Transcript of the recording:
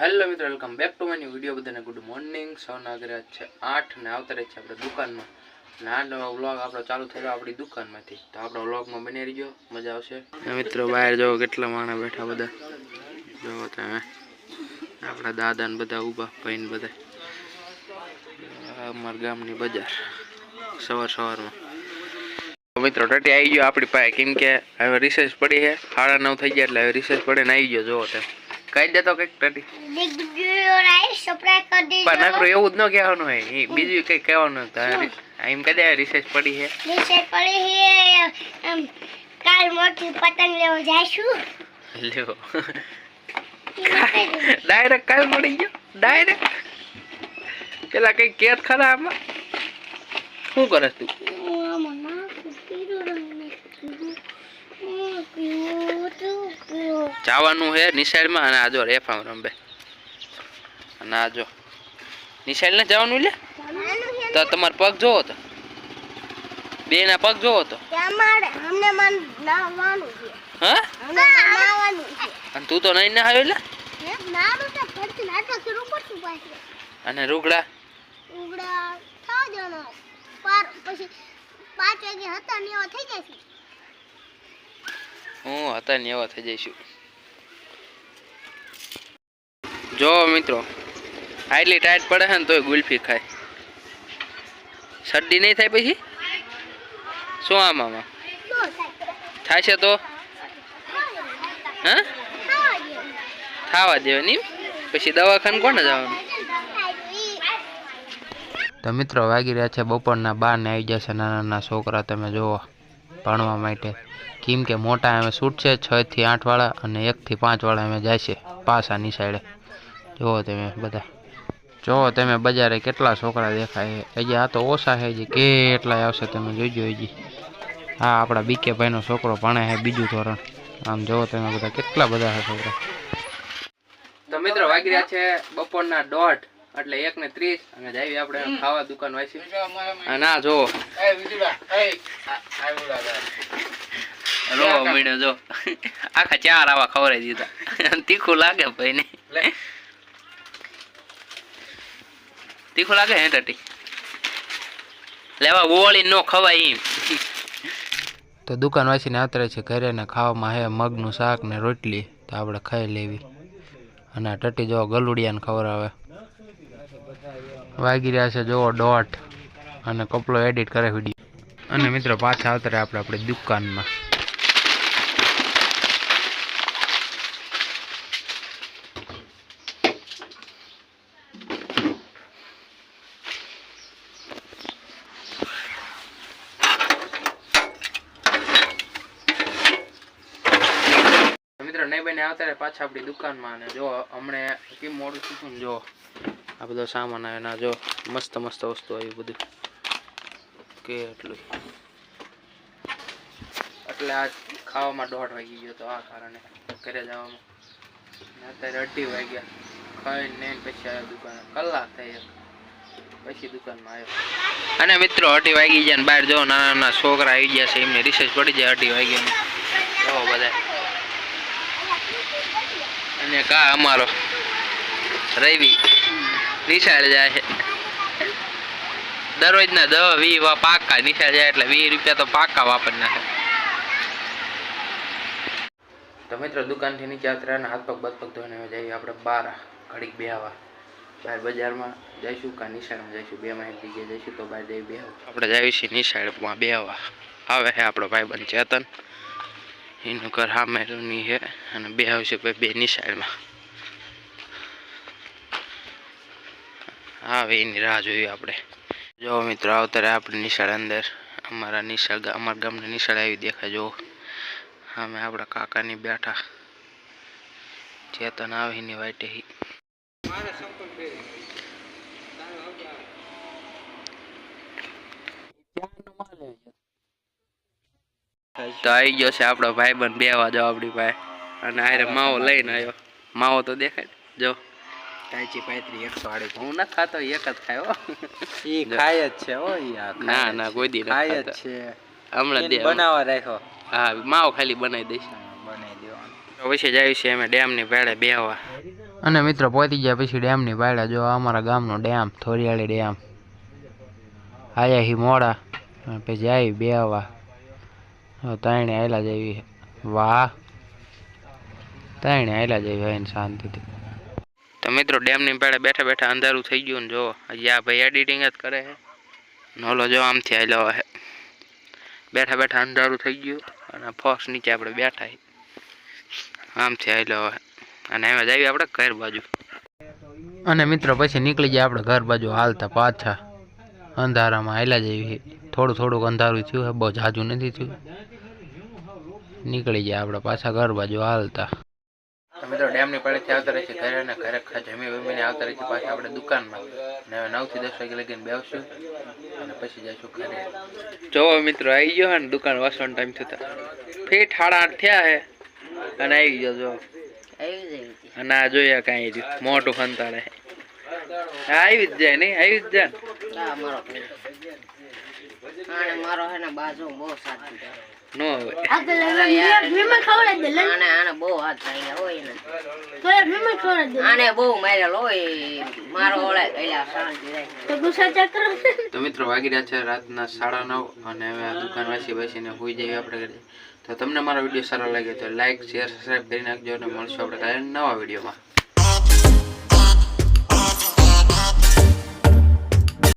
Hello મિત્રો, welcome back to my new video. બધાને good morning. સવારના ઘરે છે 8 ને આવતા રહે છે આપણે દુકાનમાં. અને આજનો વ્લોગ આપણો ચાલુ થયો આપણી દુકાનમાંથી. તો આપણો વ્લોગમાં બની રહીજો, મજા આવશે. મિત્રો બહાર જો કેટલા માણસ બેઠા બધા જો તમે, આપણા દાદા ને બધા ઊભા ભાઈ ને બધા. અમારા ગામની બજાર સવારમાં. મિત્રો ટટી આવી ગયો આપણી પાસે, કેમ કે હવે રિસેસ પડી છે. 9:30 થઈ ગયા એટલે હવે રિસેસ પડે ને આવી ગયો. જોવો તમે કહી દેતો કઈક ટટી પણ નકરું એવું જ ન કહેવાનું હોય, બીજું કઈક કહેવાનું. એમ કહી દે રિસેસ પડી છે. કાલ મોટી પતંગ લેવા જાશું. લ્યો ડાયરેક્ટ કાલ મળી ગયો ડાયરેક્ટ. પેલા કઈ કેત ખરા આમાં શું કરે તું? જવાનું હે નિશાળમાં. અને આ જો રેફામ રંબે. અને આ જો નિશાળ ને જવાનું લે તો તમાર પગ જોવો તો, બે ના પગ જોવો તો. હા અને તું તો નહીં ના આવ્યો લે. અને રૂગડા પછી 5 વાગે હતા ને એવા થઈ જશે. હું હતા ને એવા થઈ જઈશું. જો મિત્રો આટલી ટાઈટ પડે છે ને તોય ગુલ્ફી ખાય. શરદી નહીં થાય પછી શું આમાં થાય છે તો હા ખાવા દેવાની. પછી દવાખાને કોને જવાનું? તો મિત્રો વાગી રહ્યા છે બપોરના 12 ને આવી જશે નાના છોકરા તમે જુઓ ભણવા માટે. કેમ કે મોટા અમે છૂટ છે 6 થી 8 વાળા અને 1 થી 5 વાળા અમે જાય છે પાછા નિશાળે. જુઓ તમે બધા, જુઓ તમે બજારે કેટલા છોકરા દેખાય છે. હજી આ તો ઓછા છે, હજી કેટલા આવશે તમે જોઈજો. હજી હા આપણા બીકે ભાઈનો છોકરો ભણે છે 2જું ધોરણ. આમ જુઓ તમે બધા કેટલા બધા છે છોકરા. તો મિત્રો વાગી રહ્યા છે બપોરના 1:30 એટલે 1:30 અને જાવી આપણે ખાવા દુકાન વાસી. અને આ જો રો મીડો જો આખા 4 આવા ખવરાઈ દીધા. તીખું લાગે ભાઈ ને? તીખું લાગે હે ટટી? લેવા ઓળી નો ખવાય એમ. તો દુકાન વાસીને આવતરે છે ઘરે ને ખાવામાં હે મગનું શાક ને રોટલી. તો આપણે ખાઈ લેવી. અને આ ટટી જો ગલુડિયાને ખવડાવે. વાગી રહ્યા છે જો 1:30 અને કપલો એડિટ કરે વિડીયો. અને મિત્રો પાછા આવતરે આપણે આપણી દુકાનમાં. નહીં બને આવતા પાછા આપણી દુકાનમાં. અને જો હમણે કેમ મોડું થયું ને, જો આ બધો સામાન આવે ના, જો મસ્ત મસ્ત વસ્તુ આવી બધું કેટલું. એટલે આ ખાવામાં 1:30 વાગી ગયો. તો આ કારણે ઘરે જવામાં અત્યારે 2:30 વાગ્યા. ખાઈને પછી આવ્યો દુકાન. કલાક થઈ પછી દુકાનમાં આવ્યો. અને મિત્રો 2:30 વાગી ગયા ને બહાર જો નાના નાના છોકરા આવી ગયા છે. એમને રિસેસ પડી જાય 2:30 વાગ્યાની. જો બધા. અને કા અમારો રવિ નિશાળ જાય છે દરરોજના 10-20 પાકા નિશાળ જાય એટલે 20 રૂપિયા તો પાકા વાપરી નાખે. તો મિત્રો દુકાનથી નીચે આવતા હાથ પગ બધ પગ ધોઈને જઈએ આપણે બહાર ઘડીક બેહવા. બહાર બજારમાં જઈશું કા નિશાળમાં જઈશું, 2 માં એક જગ્યાએ જઈશું. તો બહાર જઈ બેહવા. આપણે જઈએ છીએ નિશાળમાં બેહવા. આવે છે આપણો ભાઈબંધ ચેતન, એનું ઘર સામેની છે. અને બે આવશે બે નિશાળમાં. આવે એની રાહ જોઈએ આપણે. જો મિત્રો આવતા આપણે નિશાળ અંદર. અમારા ગામની નિશાળ આવી દેખાય. જો અમે આપણા કાકાની બેઠા. ચેતન આવે એની વાટે. તો આવી ગયો છે આપણો ભાઈબંધ બેહવા. જાવ આપણી પાસે. અને આરે માવો લઈને આવ્યો. માવો તો દેખાય જો કાચી પાતરી 108. હું ના ખાતો, એક જ ખાયો. ઈ ખાય જ છે હો યાર. ના ના કોઈ દી ખાય જ છે. હમણાં દે બનાવવા રાખ્યો. હા માવો ખાલી બનાવી દઈશ. બનાવી દેવાનો. પછી જાય છે અમે ડેમની પાળે બેહવા. અને મિત્રો પહોંચી ગયા પછી ડેમની પાળે. જો આ અમારા ગામનો ડેમ, થોરિયાળી ડેમ. આયા હી મોડા પછી આવી બેહવા. તાણે આયલા જેવી. વાહ, તાણે આયલા જેવી હોય ને શાંતિથી. તો મિત્રો ડેમની પાળે બેઠા બેઠા અંધારું થઈ ગયું ને જો હજી આ ભાઈ એડિટિંગ જ કરે છે. નોલો જો આમથી આયલો હે. બેઠા બેઠા અંધારું થઈ ગયું અને ફોક્સ નીચે આપણે બેઠા હી. આમથી આયલો હે અને એમાં જઈએ આપણે ઘર બાજુ. અને મિત્રો પછી નીકળી જાય આપણે ઘર બાજુ હાલતા પાછા. અંધારામાં હાલ્યા જેવી. થોડું થોડુંક અંધારું થયું હે, બહુ જાજુ નથી થયું. નીકળી જાય આપણે પાછા ઘર બાજુ હાલતા. મિત્રો ડેમની પાળેથી આવતા રહી છે ઘરે ને ઘરે જમી વમીને આવતા રહી છે પાછા આપણે દુકાનમાં. ને હવે 9 થી 10 વાગે લગીને બેસશું અને પછી જઈશું ઘરે. જોવો મિત્રો આવી ગયો હે ને દુકાન વાસવાનો ટાઈમ થતા ફીટ 8:30 થયા હે અને આવી ગયો જો. અને આ જોઈએ કાંઈ રહ્યું મોટું ખંતાડે. આવી જ જાય નહીં, આવી જ જાય. મારો હે ને બાજુ બહુ સાચું નો હવે આને બહુ હાથ લાગ્યા હોય ને આને બહુ મારેલો હોય મારો ઓળે ગયેલા શાંતિ રહે. તો મિત્રો વાગી રહ્યા છે રાતના 9:30 અને હવે દુકાન વાસી બેસીને હોઈ જઈએ આપણે ઘરે. તો તમને મારો વિડીયો સારો લાગે તો લાઈક શેર સબસ્ક્રાઈબ કરી નાખજો અને મળશું આપણે કાલે નવા વિડીયોમાં.